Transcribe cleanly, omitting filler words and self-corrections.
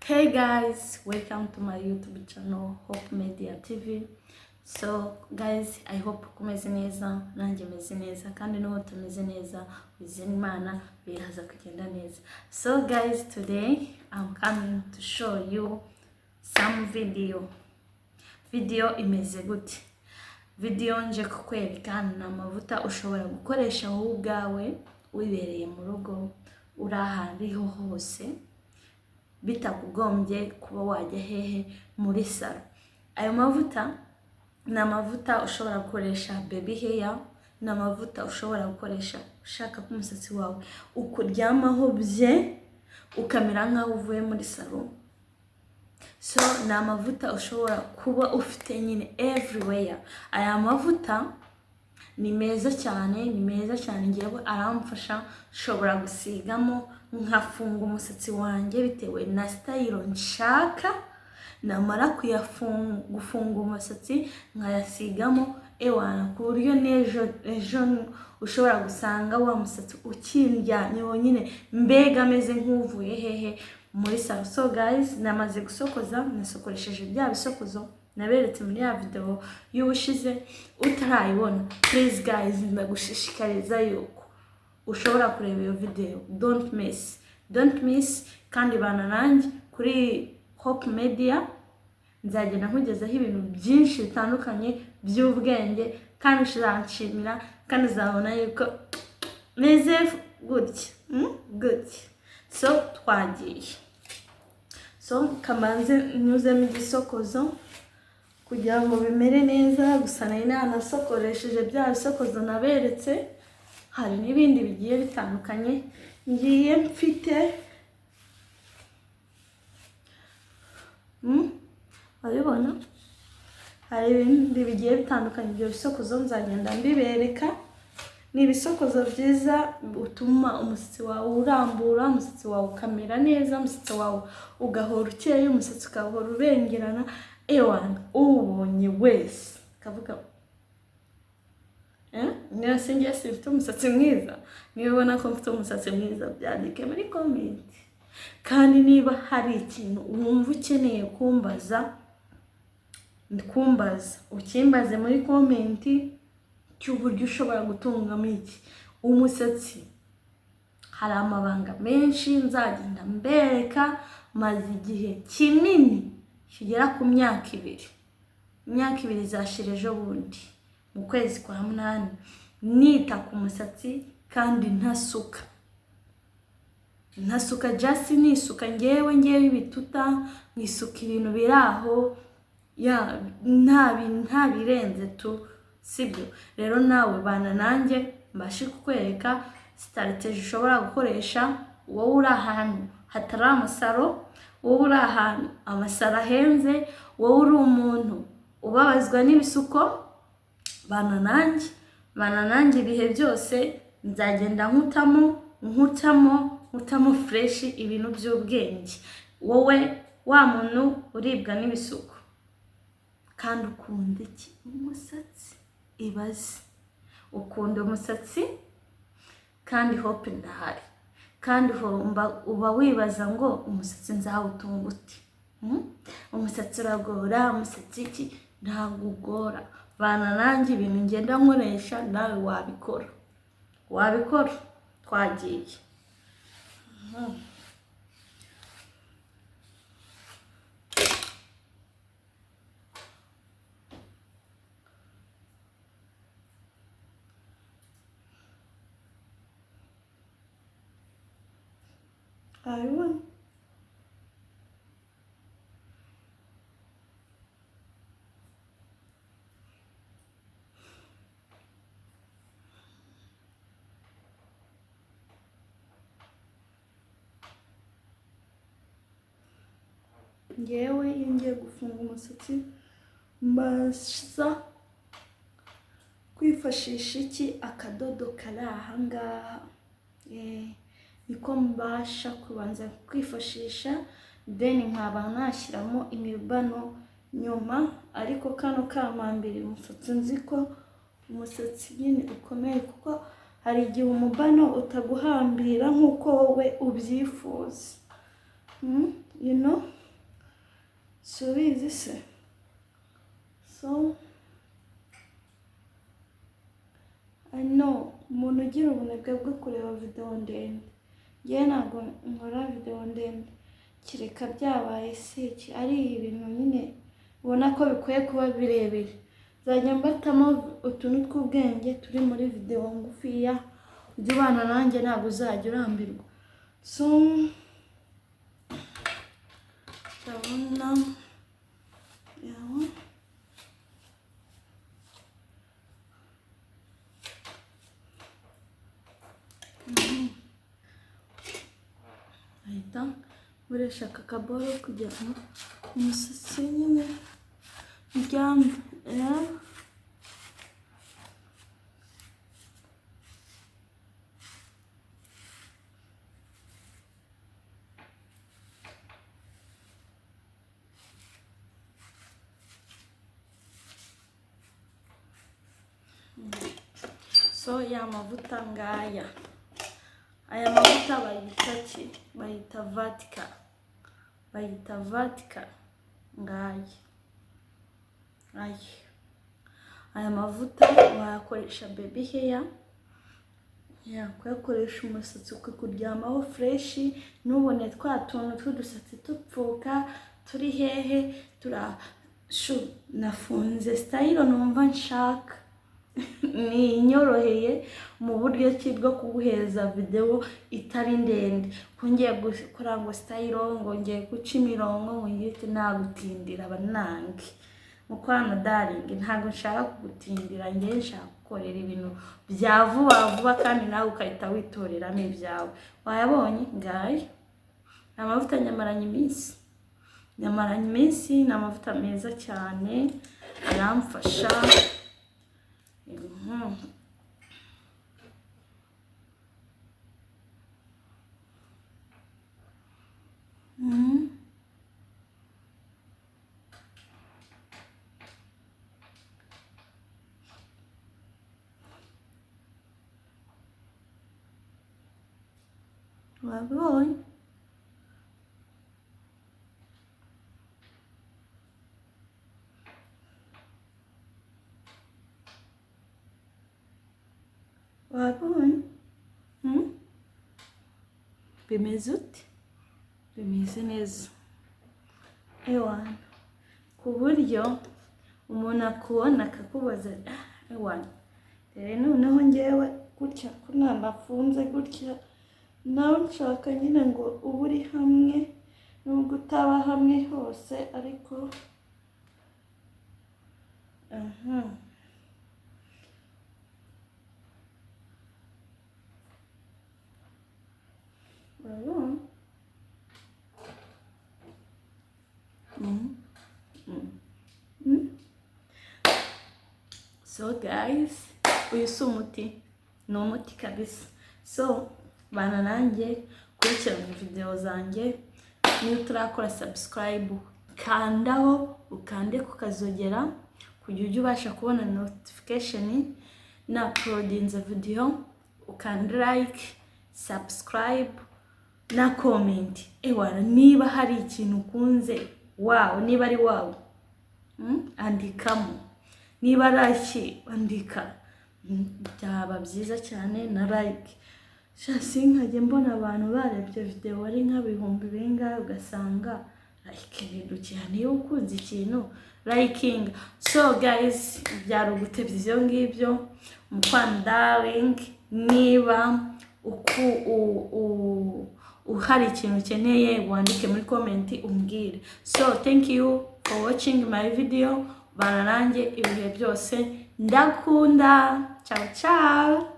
Hey guys, welcome to my YouTube channel Hope Media TV. So guys, I hope kumeze neza, nanjye meze neza kandi no tumeze neza, wizeni Imana biraza kugenda neza. So guys, today I'm coming to show you some video imeze gute. Video nje kukwerekana na amavuta ushobora gukoresha wowe ubwawe wibereye mu rugo uri ahantu hose bitakugombye kuba wajya hehe muri salo. Ayo mavuta ni amavuta ushobora gukoresha baby hair, ni amavuta ushobora gukoresha ushaka ko umusatsi wawe ukuryamaho bye ukamera nkaho uvuye muri salo. So ni amavuta ushobora kuba ufite nyine everywhere. Aya mavuta ni meza cyane, ngewe aramfasha, ushobora gusigamo nkafunga umusatsi wanjye bitewe na style nshaka, namara gufunga umusatsi nkayasigamo ewana ku buryo ejo ushobora gusanga wa musatsi ukindyamye wonyine mbega ameze nk'uvuye hehe muri salo. So guys, namaze gusokoza, nasokoresheje bya bisokozo naberetse muri ya video y'ubushize. Utarayibona, please guys, ndagushishikariza yuko ushobora kureba iyo video. Don't miss kandi bana nanjye kuri Hope Media nzagenda nkugezaho ibintu byinshi bitandukanye by'ubwenge kandi uzanshimira kandi uzabona yuko meze good. So twagiye. So kamanze nyuzemo igisokozo kugira ngo bimere neza. Gusa nari nanasokoresheje bya bisokozo naberetse, hari n'ibindi bigiye bitandukanye ngiye mfite. Urabibona, hari ibindi bigiye bitandukanye. Ibyo bisokozo nzagenda mbibereka. Ni ibisokozo byiza utuma umusatsi wawe urambura, umusatsi wawe ukamera neza, umusatsi wawe ugahora ukeye, umusatsi ukahora ubengerana. Ewana ubonye wese kavuga niba singiye sifite umusatsi mwiza, niba ubona ko mfite umusatsi mwiza byandike muri comment. Kandi niba hari ikintu wumva ukeneye kumbaza ukimbaze muri comment cy'uburyo ushobora gutungamo iki umusatsi. Hari amabanga menshi nzagenda mbereka, maze igihe kinini kigera ku myaka 2 zashira ejo bundi mu kwezi kwa 8 nita ku musatsi kandi ntasuka just nisuka ngewe ibituta, nkisuka ibintu biraho ya nta birenze tu, sibyo? Rero nawe bana nanjye mbashi kukwereka strategy ushobora gukoresha wowe uri ahantu hatari amasaro, wowe uri ahantu amasaro ahenze, wowe uri umuntu ubabazwa n'ibisuko. Bana nanjye ibihe byose nzagenda nkutamo fresh ibintu by'ubwenge. Wowe wa muntu uribwa n'ibisuko kandi ukunda iki? Umusatsi. Ibaze ukunda umusatsi kandi Hope ndahari, kandi uba wibaza ngo umusatsi nzawutunga ute? Umusatsi uragora, umusatsi iki? Ntabwo ugora. Bana nanjye ibintu ngenda nkoresha nawe wabikora. Twagiye. Aywa ngewe iyo ngiye gufunga umusatsi mbasha kwifashisha iki? Akadodo kari ahangaha. Niko mbasha kubanza kwifashisha, then nkaba nashyiramo imibano nyuma. Ariko kano kamambiri umusatsi nzi ko umusatsi nyine ukomeye, kuko hari igihe umubano utaguhambira nk'uko wowe ubyifuza. you know, subizi se. So I know umuntu ugira ubunebwe bwo kureba video ndende, njye ntabwo nkora video ndende kireka byabaye se ari ibintu nyine ubona ko bikwiye kuba birebire. Nzajya mbatamo utuntu tw'ubwenge turi muri video ngufiya, ujye ubana nanjye ntabwo uzajya urambirwa. So ndabona yawe ahita nkoresha aka kaboro kugira ngo umusatsi nyine uryame. So ya mavuta ngaya, aya mavuta bayita ki? Bayita Vatika, bayita Vatika ngaya. Aya mavuta wayakoresha baby hair, kuyakoresha umusatsi ukakuryamaho fresh, nubone twa tuntu tw'udusatsi tupfuka turi hehe nafunze style numva nshaka ni nyoroheye mu buryo ki bwo kuguhereza video itari ndende. Kungiye gukora ngo style ngo ngiye guca imirongo ngo ngite nagutindira banange mukwano darling, ntago nshaka kugutindira, ngiye nshaka gukorera ibintu bya vuba kandi nawe ukahita witorera n'ibyawe. Wayabonye ngaye amavuta nyamaranye iminsi, n'amavuta meza cyane aramfasha. Wabonye bimeze ute? Bimeze neza ewana, ku buryo umuntu akubona akakubaza ewana noneho ngewe gutya ko nafunze gutya, nawe nshaka nyine ngo ubu uri hamwe nubwo utaba hamwe hose ariko So guys, uyu si umuti, ni umuti kabisa. So bana nanjye kurikirana video zanjye, niba utarakora subscribe kandaho ukande kukazogera kugira ujye ubasha kubona notification na uploadinze video, ukande like, subscribe na comment. Ewana niba hari ikintu ukunze niba ari andikamo, niba araki andika, byaba byiza cyane na like. Shasi nkajye mbona abantu barebye video ari nk'ibihumbi bingahe ugasanga like bidukiye, niyo ukunze ikintu liking. So guys, byaro gutebya ibyo ngibyo mukwano darling, niba uhari ikintu ukeneye wandike muri comment umbwire. So thank you for watching my video, bana nanjye ibihe byose ndakunda. Ciao ciao.